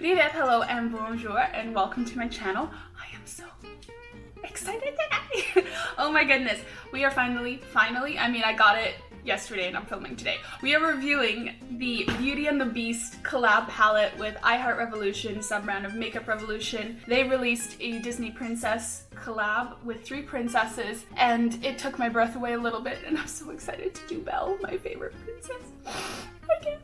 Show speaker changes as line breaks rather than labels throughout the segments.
Vive, hello, and bonjour, and welcome to my channel. I am so excited today. Oh my goodness. We are finally, I got it yesterday and I'm filming today. We are reviewing the Beauty and the Beast collab palette with I Heart Revolution, sub-brand of Makeup Revolution. They released a Disney princess collab with 3 princesses, and it took my breath away a little bit, and I'm so excited to do Belle, my favorite princess. I can't.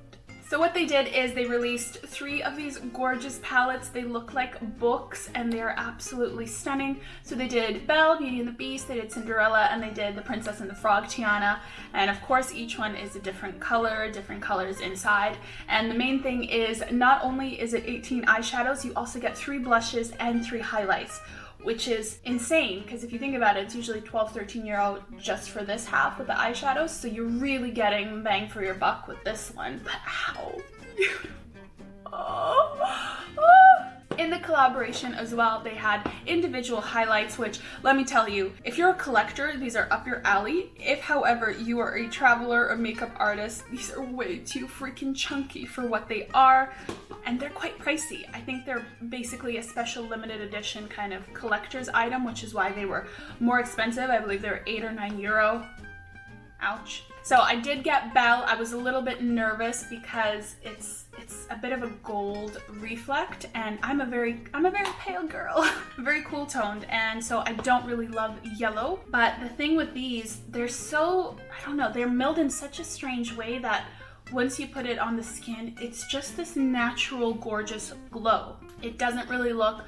So what they did is they released 3 of these gorgeous palettes. They look like books and they are absolutely stunning. So they did Belle, Beauty and the Beast, they did Cinderella, and they did the Princess and the Frog, Tiana. And of course each one is a different color, different colors inside. And the main thing is not only is it 18 eyeshadows, you also get 3 blushes and 3 highlights, which is insane because if you think about it, it's usually €12–13 just for this half with the eyeshadows, so you're really getting bang for your buck with this one. But how beautiful. In the collaboration as well, they had individual highlights, which, let me tell you, if you're a collector, these are up your alley. If, however, you are a traveler or makeup artist, these are way too freaking chunky for what they are, and they're quite pricey. I think they're basically a special limited edition kind of collector's item, which is why they were more expensive. I believe they were €8 or €9. Ouch. So I did get Belle. I was a little bit nervous because it's a bit of a gold reflect, and I'm a very pale girl, very cool toned, and so I don't really love yellow. But the thing with these, they're so, I don't know, they're milled in such a strange way that once you put it on the skin, it's just this natural, gorgeous glow. It doesn't really look,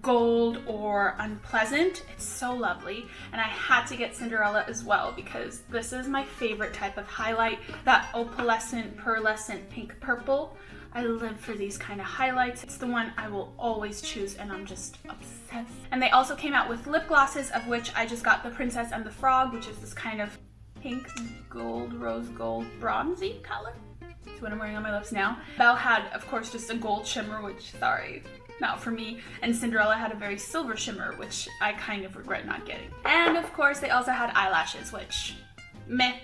gold or unpleasant. It's so lovely. And I had to get Cinderella as well because this is my favorite type of highlight, that opalescent, pearlescent pink purple. I live for these kind of highlights. It's the one I will always choose, and I'm just obsessed. And they also came out with lip glosses, of which I just got the Princess and the Frog, which is this kind of pink, gold, rose gold, bronzy color. That's what I'm wearing on my lips now. Belle had, of course, just a gold shimmer, which, sorry, not for me. And Cinderella had a very silver shimmer, which I kind of regret not getting. And of course, they also had eyelashes, which, meh,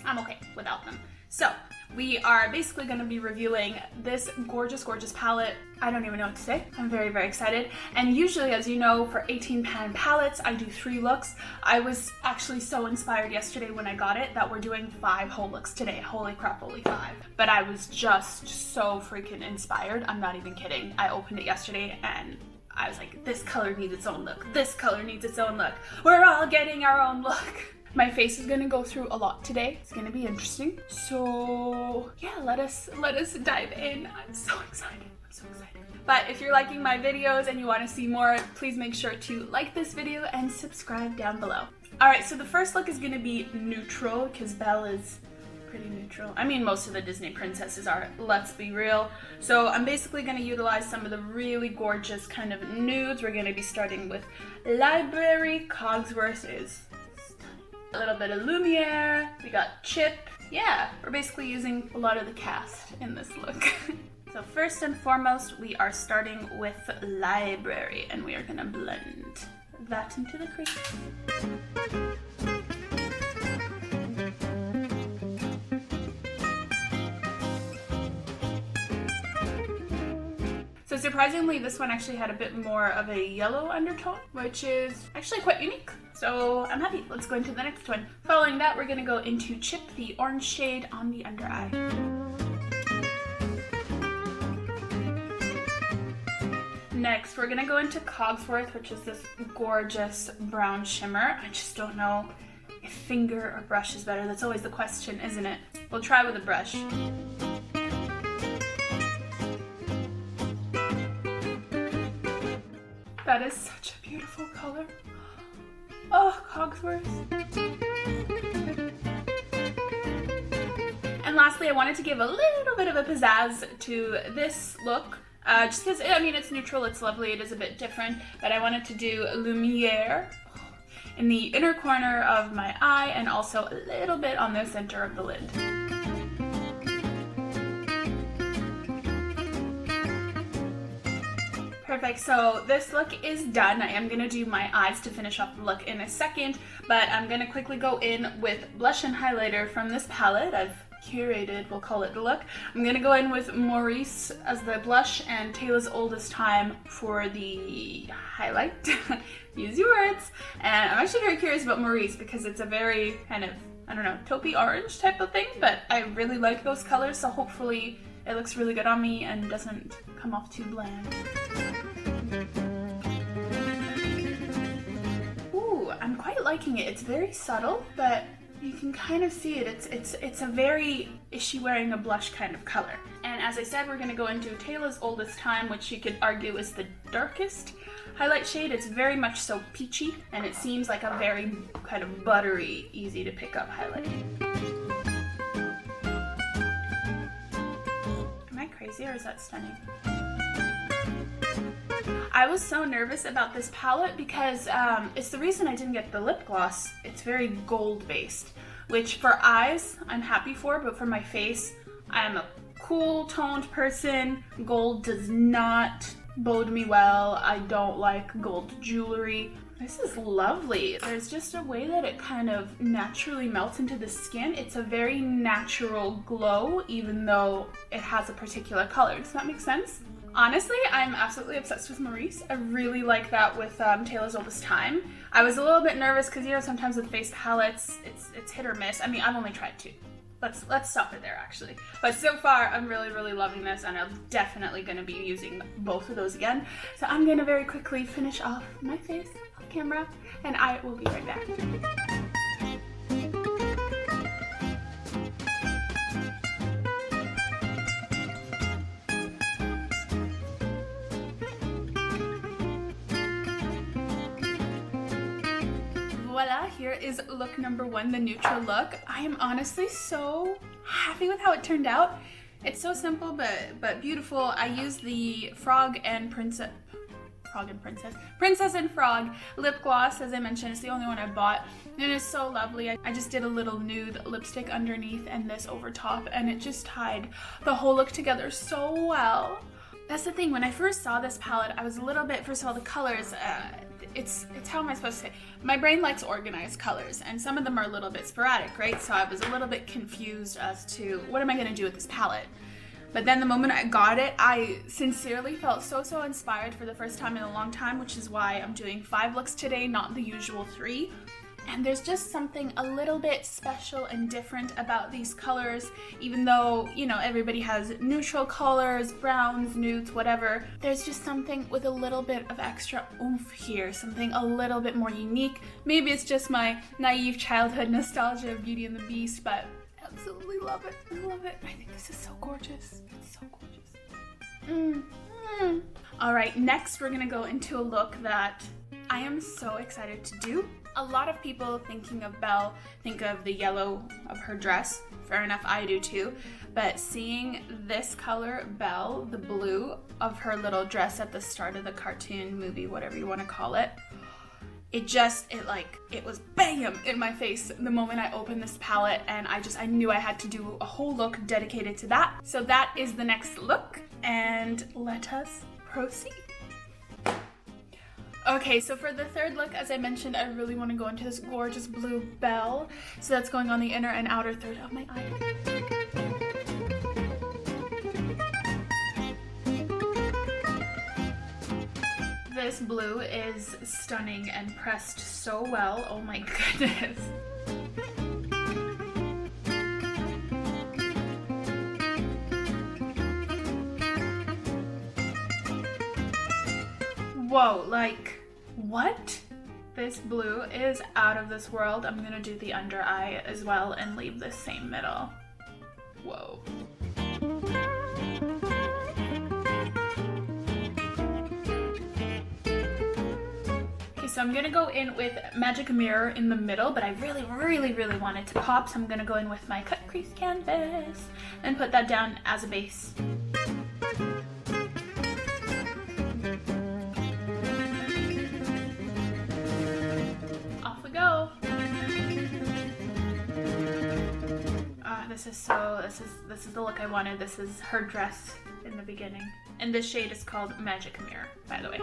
I'm okay without them. So, we are basically going to be reviewing this gorgeous, gorgeous palette. I don't even know what to say. I'm very, very excited. And usually, as you know, for 18-pan palettes, I do 3 looks. I was actually so inspired yesterday when I got it that we're doing 5 whole looks today. Holy crap, only 5. But I was just so freaking inspired. I'm not even kidding. I opened it yesterday and I was like, this color needs its own look. This color needs its own look. We're all getting our own look. My face is gonna go through a lot today. It's gonna be interesting. So yeah, let us dive in. I'm so excited. I'm so excited. But if you're liking my videos and you want to see more, please make sure to like this video and subscribe down below. Alright, so the first look is gonna be neutral because Belle is pretty neutral. I mean, most of the Disney princesses are, let's be real. So I'm basically going to utilize some of the really gorgeous kind of nudes. We're going to be starting with Library. Cogsworth is a little bit of Lumiere. We got Chip. Yeah, we're basically using a lot of the cast in this look. So first and foremost, we are starting with Library, and we are gonna blend that into the crease. So surprisingly, this one actually had a bit more of a yellow undertone, which is actually quite unique. So I'm happy. Let's go into the next one. Following that, we're gonna go into Chip, the orange shade on the under eye. Next, we're gonna go into Cogsworth, which is this gorgeous brown shimmer. I just don't know if finger or brush is better. That's always the question, isn't it? We'll try with a brush. That is such a beautiful color. Oh, Cogsworth. And lastly, I wanted to give a little bit of a pizzazz to this look. Just because, I mean, it's neutral, it's lovely, it is a bit different, but I wanted to do Lumiere in the inner corner of my eye and also a little bit on the center of the lid. Perfect, so this look is done. I am going to do my eyes to finish off the look in a second, but I'm going to quickly go in with blush and highlighter from this palette. I've curated, we'll call it, the look. I'm gonna go in with Maurice as the blush and Taylor's Oldest Time for the highlight. Use your words. And I'm actually very curious about Maurice because it's a very kind of, I don't know, taupey orange type of thing, but I really like those colors, so hopefully it looks really good on me and doesn't come off too bland. Ooh, I'm quite liking it. It's very subtle, but you can kind of see it. It's a very, is she wearing a blush kind of color. And as I said, we're gonna go into Taylor's Oldest Time, which you could argue is the darkest highlight shade. It's very much so peachy, and it seems like a very kind of buttery, easy to pick up highlight. Am I crazy or is that stunning? I was so nervous about this palette because it's the reason I didn't get the lip gloss. It's very gold based, which for eyes I'm happy for, but for my face I'm a cool toned person. Gold does not bode me well. I don't like gold jewelry. This is lovely. There's just a way that it kind of naturally melts into the skin. It's a very natural glow even though it has a particular color. Does that make sense? Honestly, I'm absolutely obsessed with Maurice. I really like that with Taylor's Oldest Time. I was a little bit nervous because, you know, sometimes with face palettes, it's hit or miss. I mean, I've only tried 2. Let's stop it there, actually. But so far, I'm really loving this, and I'm definitely going to be using both of those again. So I'm going to very quickly finish off my face off camera, and I will be right back. Voila, here is look number 1, the neutral look. I am honestly so happy with how it turned out. It's so simple but beautiful. I used the Princess and Frog lip gloss, as I mentioned. It's the only one I bought, and it's so lovely. I just did a little nude lipstick underneath and this over top, and it just tied the whole look together so well. That's the thing, when I first saw this palette, I was a little bit, first of all, the colors, it's how am I supposed to say? My brain likes organized colors, and some of them are a little bit sporadic, right? So I was a little bit confused as to what am I going to do with this palette. But then the moment I got it, I sincerely felt so inspired for the first time in a long time, which is why I'm doing 5 looks today, not the usual 3. And there's just something a little bit special and different about these colors, even though, you know, everybody has neutral colors, browns, nudes, whatever. There's just something with a little bit of extra oomph here, something a little bit more unique. Maybe it's just my naive childhood nostalgia of Beauty and the Beast, but I absolutely love it. I love it. I think this is so gorgeous. It's so gorgeous. All right, next we're gonna go into a look that I am so excited to do. A lot of people thinking of Belle think of the yellow of her dress. Fair enough, I do too. But seeing this color, Belle, the blue of her little dress at the start of the cartoon movie, whatever you want to call it, it was bam in my face the moment I opened this palette, and I knew I had to do a whole look dedicated to that. So that is the next look, and let us proceed. Okay, so for the third look, as I mentioned, I really want to go into this gorgeous blue Belle. So that's going on the inner and outer third of my eye. This blue is stunning and pressed so well. Oh my goodness. Whoa, like, what? This blue is out of this world. I'm gonna do the under eye as well and leave this same middle. Whoa. Okay, so I'm gonna go in with Magic Mirror in the middle, but I really want it to pop, so I'm gonna go in with my cut crease canvas and put that down as a base. This is the look I wanted. This is her dress in the beginning. And this shade is called Magic Mirror, by the way.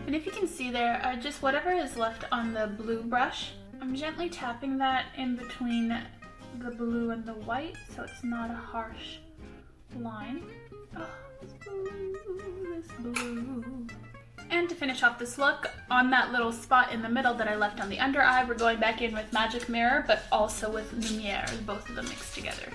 And if you can see there, just whatever is left on the blue brush, I'm gently tapping that in between the blue and the white so it's not a harsh line. Oh, this blue. And to finish off this look, on that little spot in the middle that I left on the under eye, we're going back in with Magic Mirror, but also with Lumiere, both of them mixed together.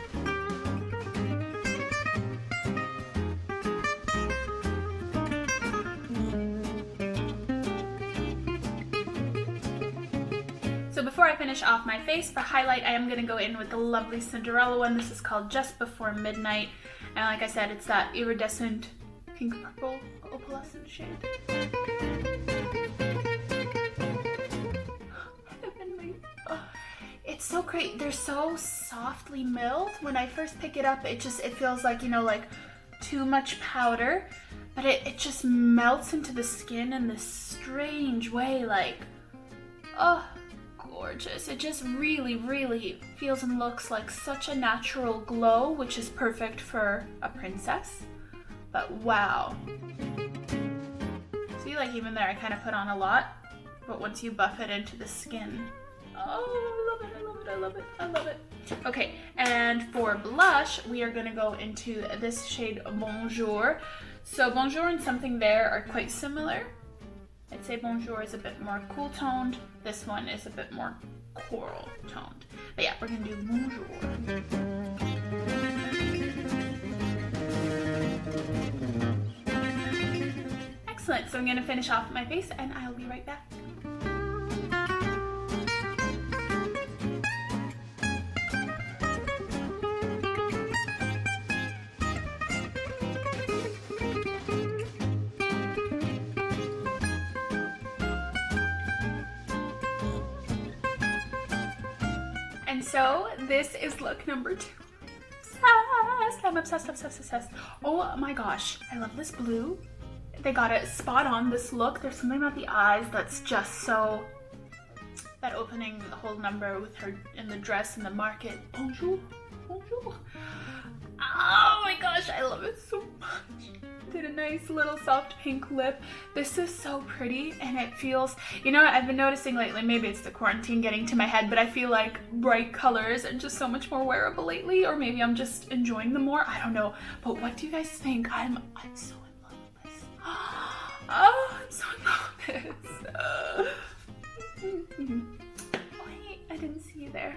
So before I finish off my face, for highlight, I am going to go in with the lovely Cinderella one. This is called Just Before Midnight. And like I said, it's that iridescent pink purple opalescent shade. It's so great. They're so softly milled. When I first pick it up, it feels like, you know, like too much powder, but it just melts into the skin in this strange way, like, oh, gorgeous. It just really, really feels and looks like such a natural glow, which is perfect for a princess. But wow. See, like even there I kind of put on a lot, but once you buff it into the skin, oh, I love it, I love it, I love it, I love it. Okay, and for blush, we are gonna go into this shade Bonjour. So Bonjour and Something There are quite similar. I'd say Bonjour is a bit more cool toned. This one is a bit more coral toned. But yeah, we're gonna do Bonjour. Excellent, so I'm gonna finish off my face and I'll be right back. And so this is look number 2. I'm obsessed, obsessed, obsessed. Oh my gosh, I love this blue. They got it spot on, this look. There's something about the eyes that's just so, that opening, the whole number with her in the dress in the market. Bonjour, bonjour. Oh my gosh, I love it so much. Did a nice little soft pink lip. This is so pretty and it feels, you know, I've been noticing lately, maybe it's the quarantine getting to my head, but I feel like bright colors are just so much more wearable lately, or maybe I'm just enjoying them more. I don't know. But what do you guys think? I'm so in love with this. Oh, I'm so in love with this. Wait, I didn't see you there.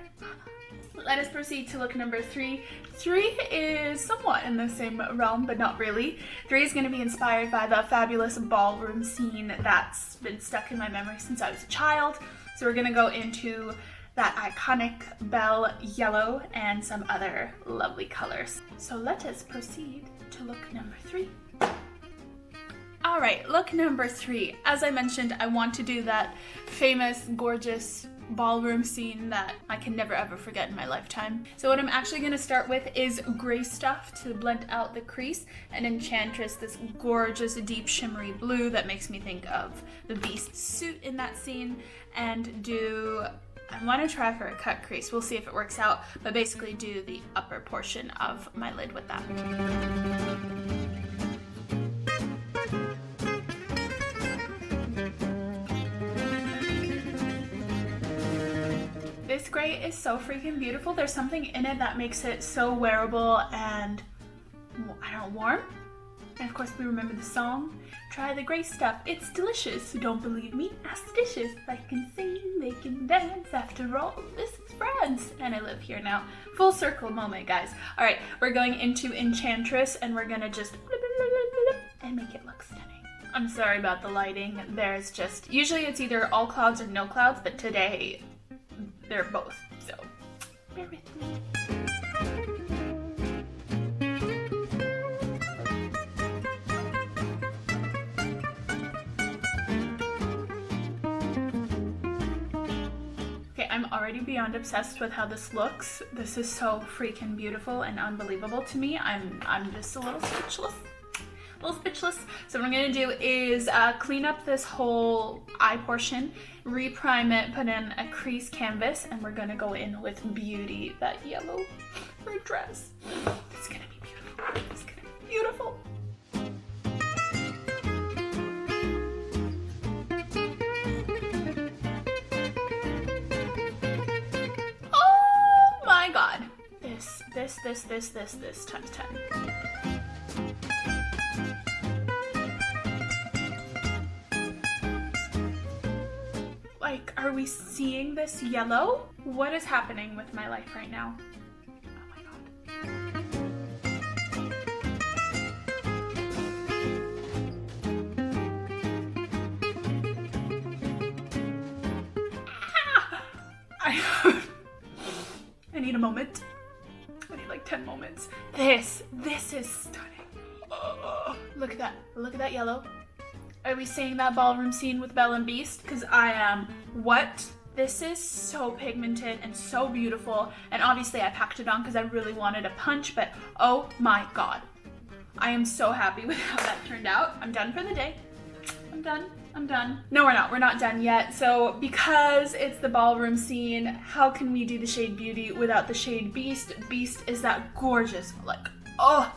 Let us proceed to look number 3. 3 is somewhat in the same realm, but not really. 3 is going to be inspired by the fabulous ballroom scene that's been stuck in my memory since I was a child. So we're going to go into that iconic bell yellow and some other lovely colors. So let us proceed to look number 3. Alright, look number 3. As I mentioned, I want to do that famous, gorgeous ballroom scene that I can never ever forget in my lifetime. So what I'm actually going to start with is gray stuff to blend out the crease, and Enchantress, this gorgeous deep shimmery blue that makes me think of the Beast's suit in that scene, and I want to try for a cut crease. We'll see if it works out, but basically do the upper portion of my lid with that. This gray is so freaking beautiful. There's something in it that makes it so wearable and, I don't know, warm. And of course we remember the song, try the gray stuff, it's delicious. Don't believe me? Ask the dishes. They can sing, they can dance. After all, this is France. And I live here now. Full circle moment, guys. All right, we're going into Enchantress and we're gonna just and make it look stunning. I'm sorry about the lighting. There's just, usually it's either all clouds or no clouds, but today they're both, so bear with me. Okay, I'm already beyond obsessed with how this looks. This is so freaking beautiful and unbelievable to me. I'm just a little speechless. So what I'm gonna do is clean up this whole eye portion, reprime it, put in a crease canvas, and we're gonna go in with Beauty, that yellow for a dress. It's gonna be beautiful. It's gonna be beautiful. this times 10. Like, are we seeing this yellow? What is happening with my life right now? Oh my god. I need a moment. I need like 10 moments. This is stunning. Look at that. Look at that yellow. Are we seeing that ballroom scene with Belle and Beast? Because I am. What? This is so pigmented and so beautiful. And obviously I packed it on because I really wanted a punch, but oh my god. I am so happy with how that turned out. I'm done for the day. I'm done. No, we're not. We're not done yet. So because it's the ballroom scene, how can we do the shade Beauty without the shade Beast? Beast is that gorgeous, like, oh,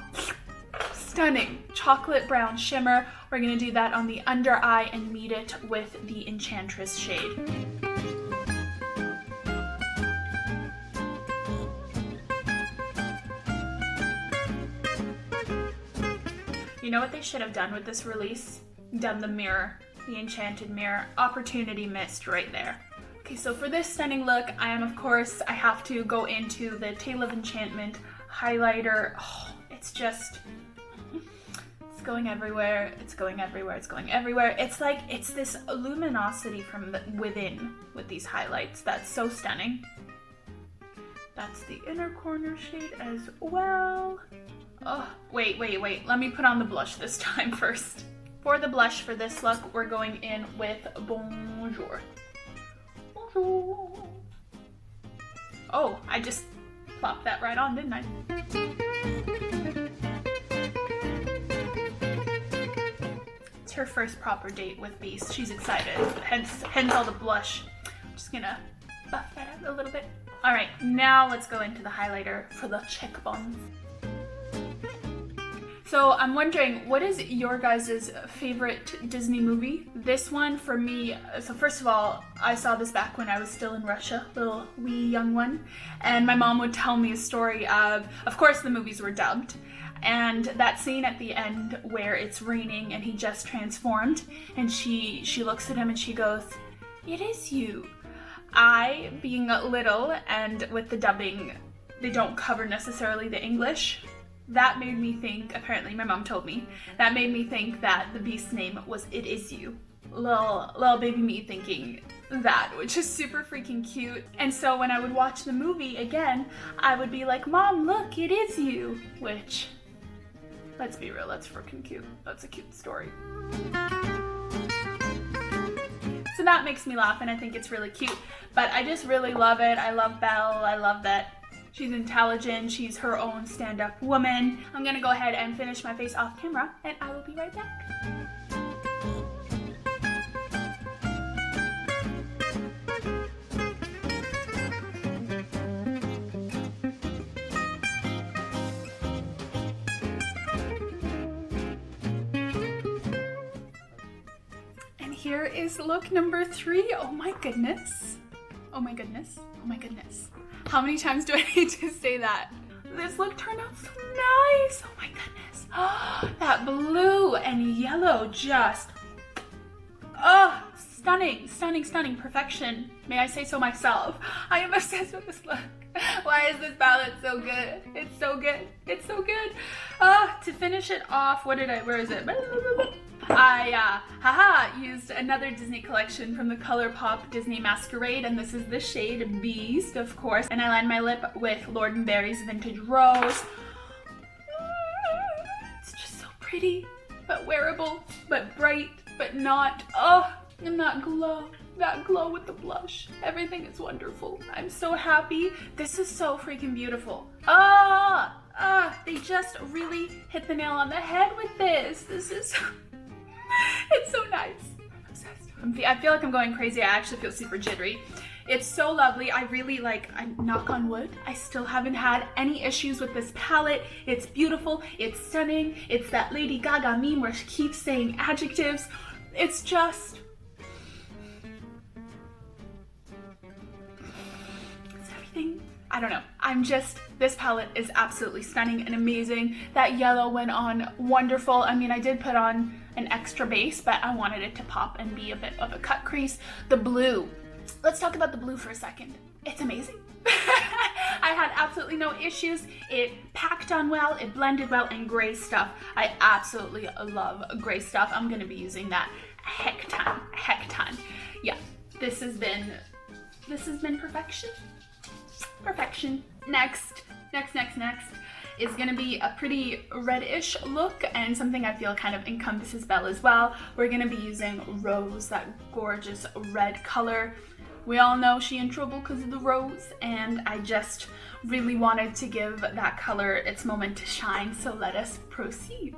stunning chocolate brown shimmer. We're gonna do that on the under eye and meet it with the Enchantress shade. You know what they should have done with this release? Done the mirror. The enchanted mirror. Opportunity missed right there. Okay, so for this stunning look, I have to go into the Tale of Enchantment highlighter. Oh, it's going everywhere. It's going everywhere. It's like, it's this luminosity from within with these highlights. That's so stunning. That's the inner corner shade as well. Oh, wait. Let me put on the blush this time first. For the blush for this look, we're going in with Bonjour. Bonjour. Oh, I just plopped that right on, didn't I? It's her first proper date with Beast. She's excited, hence all the blush. I'm just gonna buff that out a little bit. All right, now let's go into the highlighter for the cheekbones. So I'm wondering, what is your guys' favorite Disney movie? This one for me, so first of all, I saw this back when I was still in Russia, little wee young one, and my mom would tell me a story of course the movies were dubbed, and that scene at the end where it's raining and he just transformed, and she looks at him and she goes, "It is you." I, being little and with the dubbing, they don't cover necessarily the English. That made me think, apparently my mom told me, that made me think that the Beast's name was It Is You. Little baby me thinking that, which is super freaking cute. And so when I would watch the movie again, I would be like, "Mom, look, it is you." Which, let's be real, that's freaking cute. That's a cute story. So that makes me laugh and I think it's really cute. But I just really love it. I love Belle. I love that she's intelligent, she's her own stand-up woman. I'm gonna go ahead and finish my face off camera, and I will be right back. And here is look number 3. Oh my goodness. Oh my goodness. Oh my goodness. How many times do I need to say that? This look turned out so nice. Oh my goodness. Oh, that blue and yellow just, oh, stunning, stunning, stunning perfection. May I say so myself? I am obsessed with this look. Why is this palette so good? It's so good. It's so good. To finish it off, where is it? I used another Disney collection from the ColourPop Disney Masquerade, and this is the shade Beast, of course. And I lined my lip with Lord & Berry's Vintage Rose. It's just so pretty, but wearable, but bright, but not. Oh, and that glow with the blush. Everything is wonderful. I'm so happy. This is so freaking beautiful. They just really hit the nail on the head with this. This is... It's so nice. I'm obsessed. I feel like I'm going crazy. I actually feel super jittery. It's so lovely. I really I knock on wood, I still haven't had any issues with this palette. It's beautiful. It's stunning. It's that Lady Gaga meme where she keeps saying adjectives. It's just... It's everything I don't know. This palette is absolutely stunning and amazing. That yellow went on wonderful. I mean, I did put on an extra base, but I wanted it to pop and be a bit of a cut crease. The blue. Let's talk about the blue for a second. It's amazing. I had absolutely no issues. It packed on well, it blended well, and gray stuff. I absolutely love gray stuff. I'm gonna be using that a heck ton. Yeah, this has been perfection. Perfection. Next is gonna be a pretty reddish look and something I feel kind of encompasses Belle as well. We're gonna be using Rose, that gorgeous red color. We all know she in trouble because of the rose, and I just really wanted to give that color its moment to shine, so let us proceed.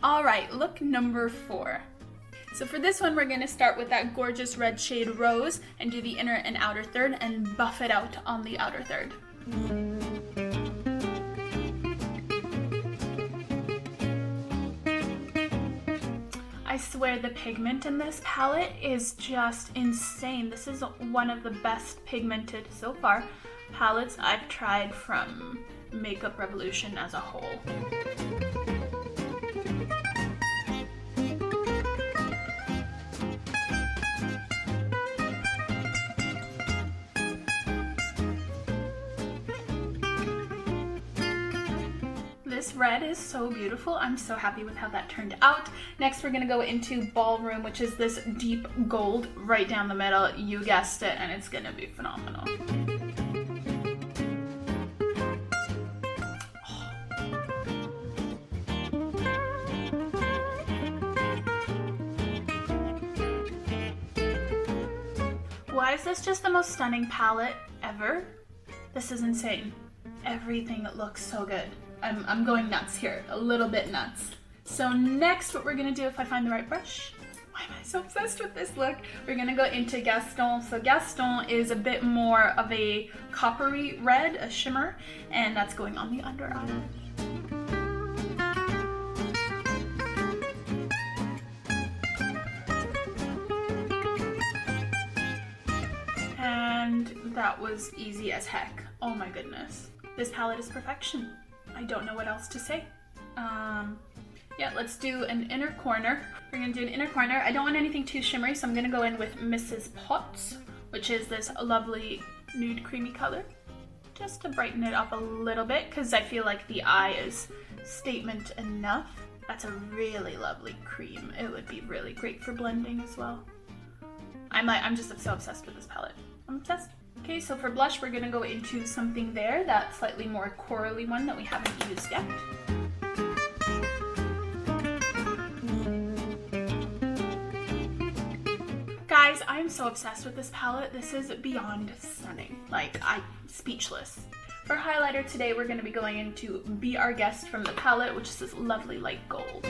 All right, look number 4. So for this one, we're gonna start with that gorgeous red shade Rose and do the inner and outer third and buff it out on the outer third. I swear the pigment in this palette is just insane. This is one of the best pigmented so far palettes I've tried from Makeup Revolution as a whole. This red is so beautiful. I'm so happy with how that turned out. Next, we're gonna go into Ballroom, which is this deep gold right down the middle. You guessed it, and it's gonna be phenomenal. Why is this just the most stunning palette ever? This is insane. Everything looks so good. I'm going nuts here, a little bit nuts. So next, what we're gonna do, if I find the right brush, why am I so obsessed with this look? We're gonna go into Gaston. So Gaston is a bit more of a coppery red, a shimmer, and that's going on the under eye. And that was easy as heck. Oh my goodness. This palette is perfection. I don't know what else to say. Yeah, let's do an inner corner. We're gonna do an inner corner. I don't want anything too shimmery, so I'm gonna go in with Mrs. Potts, which is this lovely nude creamy color, just to brighten it up a little bit, because I feel like the eye is statement enough. That's a really lovely cream. It would be really great for blending as well. I'm just so obsessed with this palette. I'm obsessed. Okay, so for blush, we're gonna go into something there, that slightly more corally one that we haven't used yet. Guys, I'm so obsessed with this palette. This is beyond stunning. Like, I'm speechless. For highlighter today, we're gonna be going into Be Our Guest from the palette, which is this lovely light gold.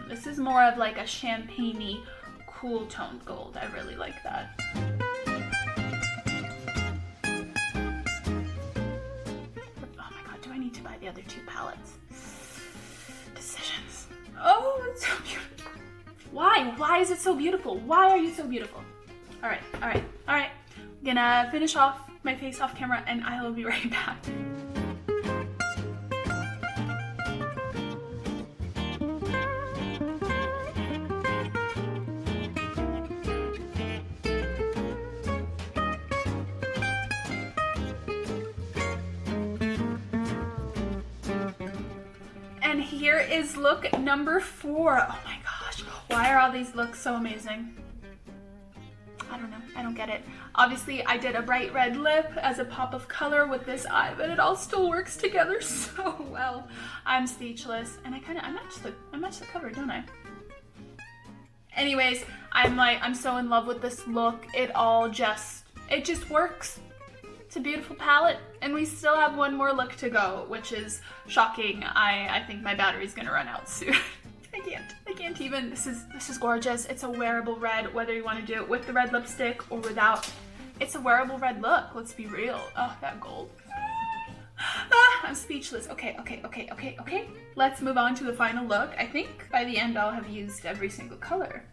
This is more of like a champagne-y, cool toned gold. I really like that. Oh my god, do I need to buy the other two palettes? Decisions. Oh, it's so beautiful. Why? Why is it so beautiful? Why are you so beautiful? Alright. I'm gonna finish off my face off camera and I will be right back. And here is look number 4. Oh my gosh, why are all these looks so amazing? I don't know, I don't get it. Obviously, I did a bright red lip as a pop of color with this eye, but it all still works together so well. I'm speechless, and I match the cover, don't I? Anyways, I'm so in love with this look. It just works. It's a beautiful palette, and we still have one more look to go, which is shocking. I think my battery's gonna run out soon. I can't even. This is gorgeous. It's a wearable red, whether you want to do it with the red lipstick or without. It's a wearable red look, let's be real. Oh, that gold. I'm speechless. Okay. Let's move on to the final look. I think by the end I'll have used every single color.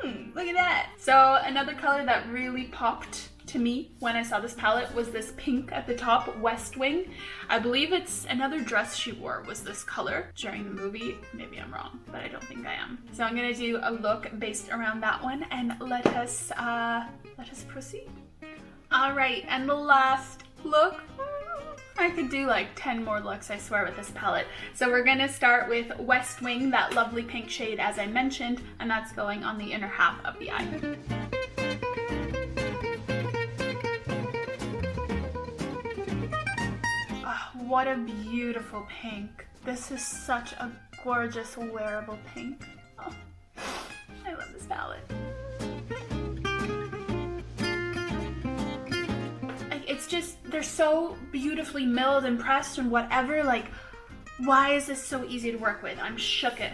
Look at that. So another color that really popped to me when I saw this palette was this pink at the top, West Wing. I believe it's another dress she wore was this color during the movie. Maybe I'm wrong, but I don't think I am. So I'm gonna do a look based around that one, and let us proceed. All right, and the last look. I could do like 10 more looks, I swear, with this palette. So we're gonna start with West Wing, that lovely pink shade as I mentioned, and that's going on the inner half of the eye. What a beautiful pink. This is such a gorgeous wearable pink. Oh, I love this palette. It's just, they're so beautifully milled and pressed and whatever, like, why is this so easy to work with? I'm shooketh.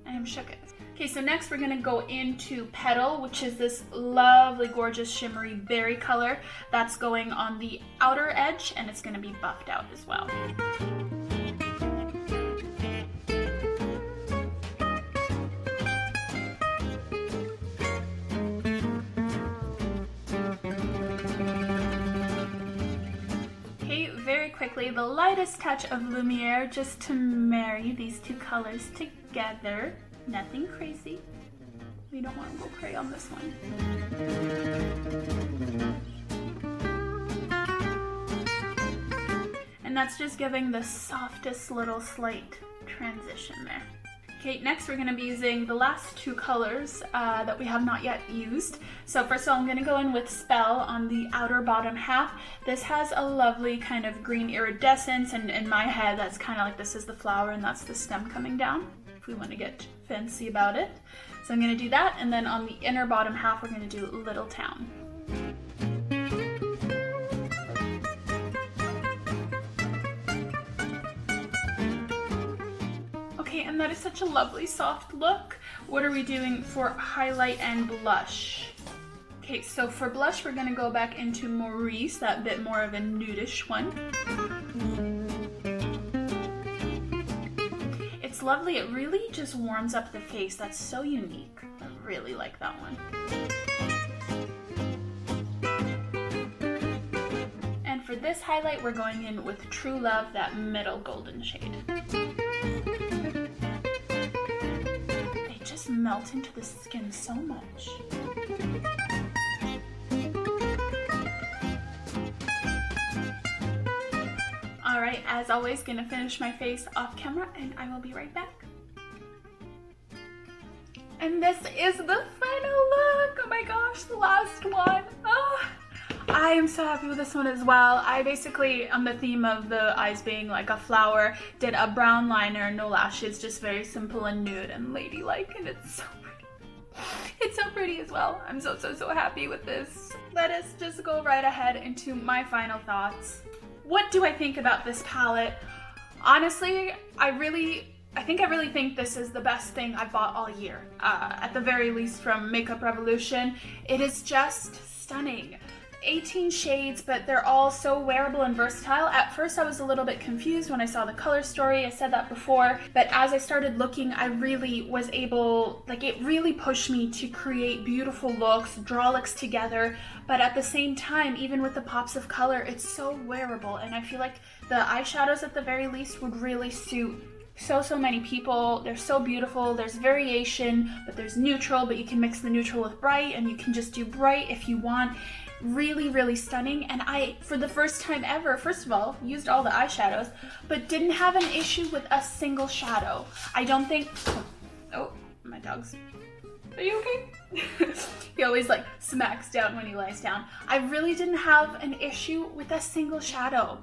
I am shooketh. Okay, so next we're gonna go into Petal, which is this lovely, gorgeous, shimmery berry color that's going on the outer edge, and it's gonna be buffed out as well. Okay, very quickly, the lightest touch of Lumiere just to marry these two colors together. Nothing crazy. We don't want to go cray on this one. And that's just giving the softest little slight transition there. Okay, next we're going to be using the last two colors that we have not yet used. So first of all, I'm going to go in with Spell on the outer bottom half. This has a lovely kind of green iridescence, and in my head that's kind of like this is the flower and that's the stem coming down, if we want to get fancy about it. So I'm going to do that, and then on the inner bottom half we're going to do Little Town. Okay, and that is such a lovely soft look. What are we doing for highlight and blush? Okay, so for blush we're going to go back into Maurice, that bit more of a nudish one. It's lovely. It really just warms up the face. That's so unique. I really like that one. And for this highlight, we're going in with True Love, that middle golden shade. They just melt into the skin so much. Alright, as always, gonna finish my face off camera and I will be right back. And this is the final look! Oh my gosh, the last one! Oh, I am so happy with this one as well. I basically, on the theme of the eyes being like a flower, did a brown liner, no lashes, just very simple and nude and ladylike, and it's so pretty. It's so pretty as well. I'm so happy with this. Let us just go right ahead into my final thoughts. What do I think about this palette? Honestly, I really think this is the best thing I've bought all year. At the very least from Makeup Revolution. It is just stunning. 18 shades, but they're all so wearable and versatile. At first I was a little bit confused when I saw the color story, I said that before, but as I started looking, I really was able, like, it really pushed me to create beautiful looks, draw looks together, but at the same time, even with the pops of color, it's so wearable, and I feel like the eyeshadows at the very least would really suit so many people. They're so beautiful. There's variation, but there's neutral, but you can mix the neutral with bright, and you can just do bright if you want. Really stunning, and I, for the first time ever, first of all, used all the eyeshadows, but didn't have an issue with a single shadow. I don't think, oh, my dog's, are you okay? He always like smacks down when he lies down. I really didn't have an issue with a single shadow.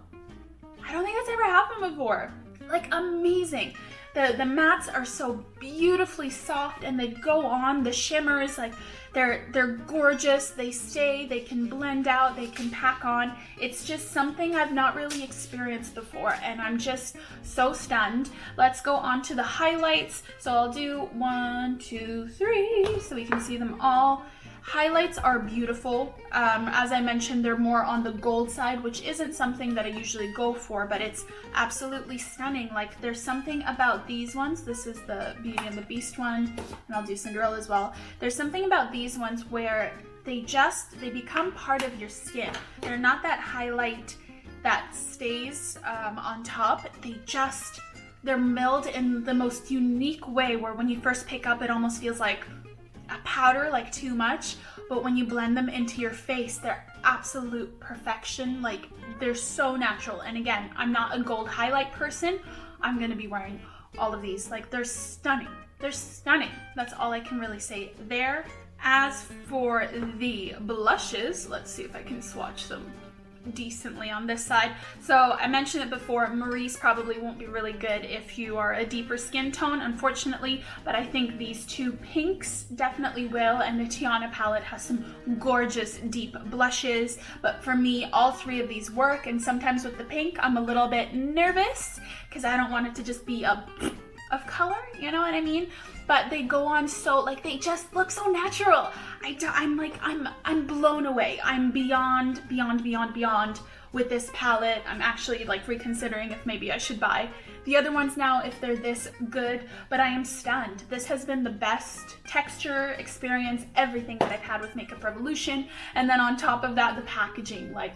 I don't think that's ever happened before. Like, amazing. The mattes are so beautifully soft, and they go on. The shimmers, like, they're gorgeous. They stay, they can blend out, they can pack on. It's just something I've not really experienced before, and I'm just so stunned. Let's go on to the highlights. So I'll do 1, 2, 3 so we can see them all. Highlights are beautiful. As I mentioned, they're more on the gold side, which isn't something that I usually go for, but it's absolutely stunning. Like, there's something about these ones. This is the Beauty and the Beast one, and I'll do Cinderella as well. There's something about these ones where they become part of your skin. They're not that highlight that stays on top. They're milled in the most unique way, where when you first pick up, it almost feels like a powder, like too much, but when you blend them into your face, they're absolute perfection. Like, they're so natural. And again, I'm not a gold highlight person. I'm gonna be wearing all of these. Like, they're stunning. They're stunning. That's all I can really say there. As for the blushes, let's see if I can swatch them decently on this side. So I mentioned it before, Marie's probably won't be really good if you are a deeper skin tone, unfortunately, but I think these two pinks definitely will, and the Tiana palette has some gorgeous deep blushes, but for me, all three of these work, and sometimes with the pink, I'm a little bit nervous because I don't want it to just be of color, you know what I mean? But they go on so, like, they just look so natural. I'm blown away. I'm beyond with this palette. I'm actually like reconsidering if maybe I should buy the other ones now if they're this good, but I am stunned. This has been the best texture, experience, everything that I've had with Makeup Revolution. And then on top of that, the packaging, like,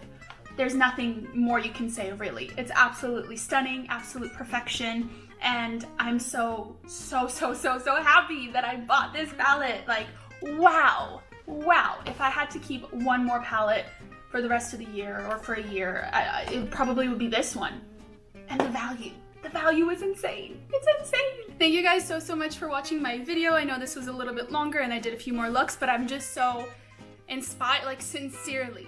there's nothing more you can say, really. It's absolutely stunning, absolute perfection. And I'm so happy that I bought this palette. Like, wow. If I had to keep one more palette for the rest of the year or for a year, it probably would be this one. And the value is insane. It's insane. Thank you guys so much for watching my video. I know this was a little bit longer and I did a few more looks, but I'm just so inspired, like, sincerely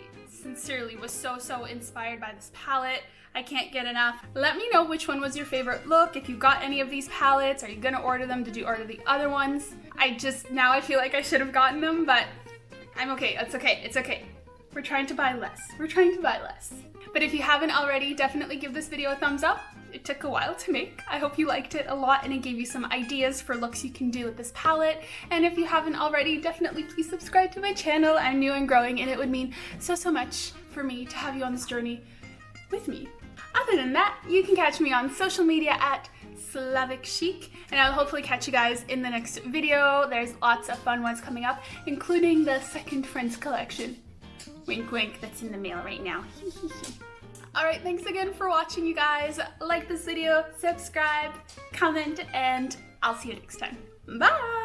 was so inspired by this palette. I can't get enough. Let me know which one was your favorite look. If you got any of these palettes, are you gonna order them? Did you order the other ones? Now I feel like I should have gotten them, but I'm okay. It's okay. We're trying to buy less. But if you haven't already, definitely give this video a thumbs up. It took a while to make. I hope you liked it a lot and it gave you some ideas for looks you can do with this palette. And if you haven't already, definitely please subscribe to my channel. I'm new and growing, and it would mean so much for me to have you on this journey with me. Other than that, you can catch me on social media at SLAVIC CHIC, and I'll hopefully catch you guys in the next video. There's lots of fun ones coming up, including the second Friends collection. Wink wink, that's in the mail right now. Alright, thanks again for watching, you guys. Like this video, subscribe, comment, and I'll see you next time. Bye!